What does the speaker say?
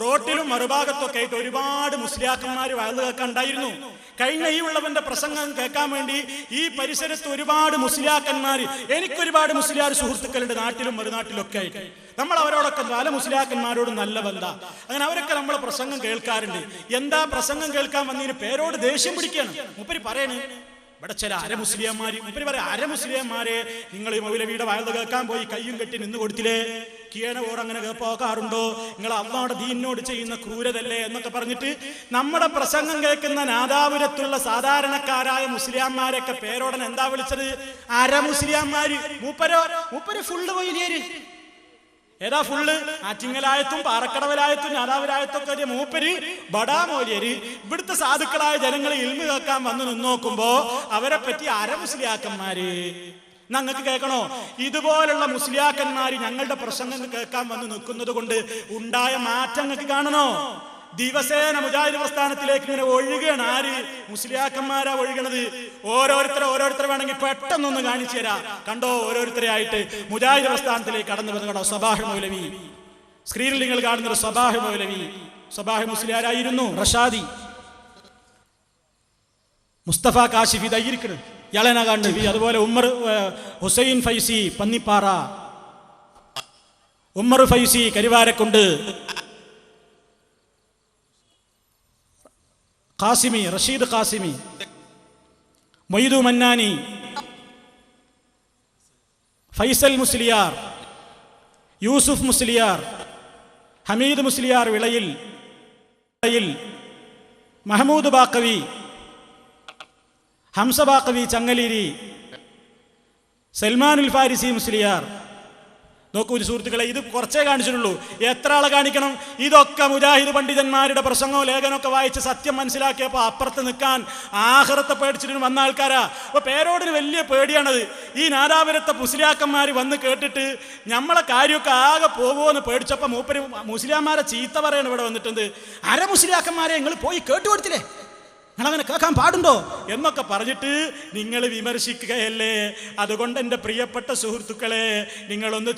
റോട്ടിലും മറുഭാഗത്തൊക്കെ ആയിട്ട് ഒരുപാട് മുസ്ലിയാക്കന്മാർ വയല് കേൾക്കാൻ ഉണ്ടായിരുന്നു. കഴിഞ്ഞ ഈ ഉള്ളവന്റെ പ്രസംഗം കേൾക്കാൻ വേണ്ടി ഈ പരിസരത്ത് ഒരുപാട് മുസ്ലിയാക്കന്മാർ, എനിക്കൊരുപാട് മുസ്ലിയാർ സുഹൃത്തുക്കളുണ്ട് നാട്ടിലും മറുനാട്ടിലൊക്കെ ആയിട്ട്. നമ്മൾ അവരോടൊക്കെ പല മുസ്ലിയാക്കന്മാരോട് നല്ല ബന്ധം. അങ്ങനെ അവരൊക്കെ നമ്മളെ പ്രസംഗം കേൾക്കാറുണ്ട്. എന്താ പ്രസംഗം കേൾക്കാൻ വന്നതിന് പേരോട് ദേഷ്യം പിടിക്കുകയാണ്. മൂപ്പര് പറയണേ, ഇവിടെ ചില അരമുസ്ലിയന്മാര്, മൂപ്പര് പറയാം, അരമുസ്ലിയന്മാരെ നിങ്ങൾ ഈ മൗലവിയുടെ വയല് കേൾക്കാൻ പോയി കയ്യും കെട്ടി നിന്ന് കൊടുത്തില്ലേ, കീഴന ഓർ അങ്ങനെ കേൾപ്പോക്കാറുണ്ടോ, നിങ്ങൾ അള്ളാഹുടെ ദീനിനോട് ചെയ്യുന്ന ക്രൂരതല്ലേ എന്നൊക്കെ പറഞ്ഞിട്ട് നമ്മുടെ പ്രസംഗം കേൾക്കുന്ന നാദാപുരത്തുള്ള സാധാരണക്കാരായ മുസ്ലിയാന്മാരെയൊക്കെ പേരോടൻ എന്താ വിളിച്ചത്? അരമുസ്ലിയാന്മാര്. മൂപ്പര് ഫുള്ള് മൗലിയര്. ഏതാ ഫുള്ള്? ആറ്റിങ്ങലായത്തും പാറക്കടവലായത്തും നാദാപുരായത്തൊക്കെ മൂപ്പര് ബടാ മൗലിയര്. ഇവിടുത്തെ സാധുക്കളായ ജനങ്ങളെ ഇൽമു കേൾക്കാൻ വന്ന് നിന്നോക്കുമ്പോ അവരെ പറ്റി അരമുസ്ലിയാക്കന്മാര്. ഞങ്ങൾക്ക് കേൾക്കണോ? ഇതുപോലുള്ള മുസ്ലിയാക്കന്മാര് ഞങ്ങളുടെ പ്രസംഗങ്ങൾ കേൾക്കാൻ വന്ന് നിൽക്കുന്നത് കൊണ്ട് ഉണ്ടായ മാറ്റം നിങ്ങൾക്ക് കാണണോ? ദിവസേന മുജാഹിദ് പ്രസ്ഥാനത്തിലേക്ക് ഇങ്ങനെ ഒഴുകയാണ്. ആര്? മുസ്ലിയാക്കന്മാരാ ഒഴുകണത്. ഓരോരുത്തരെ വേണമെങ്കിൽ പെട്ടെന്നൊന്ന് കാണിച്ചു തരാം. കണ്ടോ, ഓരോരുത്തരെ ആയിട്ട് മുജാഹിദ് പ്രസ്ഥാനത്തിലേക്ക് കടന്നു വന്നു. കണ്ടോ, സബാഹ് മൗലവി. സ്ക്രീനിൽ നിങ്ങൾ കാണുന്നത് സബാഹ് മൗലവി. സബാഹ് മുസ്ലിയാരായിരുന്നു. റഷാദി, മുസ്തഫ കാശിഫി ഇതായിരിക്കണം, ഇയാളെന്നാ കാണുന്നത്. അതുപോലെ ഉമ്മർ ഹുസൈൻ ഫൈസി പന്നിപ്പാറ, ഉമ്മർ ഫൈസി കരുവാരക്കുണ്ട്, ഖാസിമി റഷീദ് ഖാസിമി, മൊയ്തു മന്നാനി, ഫൈസൽ മുസ്ലിയാർ, യൂസുഫ് മുസ്ലിയാർ, ഹമീദ് മുസ്ലിയാർ വിളയിൽ, മഹമൂദ് ബാക്കവി, ഹംസ ബാക്കവി ചങ്ങലേരി, സൽമാനുൽ ഫാരിസി മുസ്ലിയാർ. നോക്കൂ സുഹൃത്തുക്കളെ, ഇത് കുറച്ചേ കാണിച്ചിട്ടുള്ളൂ. എത്ര ആളെ കാണിക്കണം? ഇതൊക്കെ മുജാഹിദ് പണ്ഡിതന്മാരുടെ പ്രസംഗവും ലേഖനമൊക്കെ വായിച്ച് സത്യം മനസ്സിലാക്കിയപ്പോൾ അപ്പുറത്ത് നിൽക്കാൻ ആഖിറത്തെ പേടിച്ചിട്ട് വന്ന ആൾക്കാരാ. അപ്പൊ പേരോടിന് വലിയ പേടിയാണത്. ഈ നാദാപുരത്തെ മുസ്ലിയാക്കന്മാർ വന്ന് കേട്ടിട്ട് നമ്മളെ കാര്യമൊക്കെ ആകെ പോകുമെന്ന് പേടിച്ചപ്പോൾ മൂപ്പര് മുസ്ലിയാന്മാരെ ചീത്ത പറയണം. ഇവിടെ വന്നിട്ടുണ്ട്, അര മുസ്ലിയാക്കന്മാരെ നിങ്ങൾ പോയി കേട്ടുകൊടുത്തില്ലേ, നിങ്ങളങ്ങനെ കേൾക്കാൻ പാടുണ്ടോ എന്നൊക്കെ പറഞ്ഞിട്ട് നിങ്ങൾ വിമർശിക്കുകയല്ലേ. അതുകൊണ്ട് എൻ്റെ പ്രിയപ്പെട്ട സുഹൃത്തുക്കളെ, നിങ്ങളൊന്ന്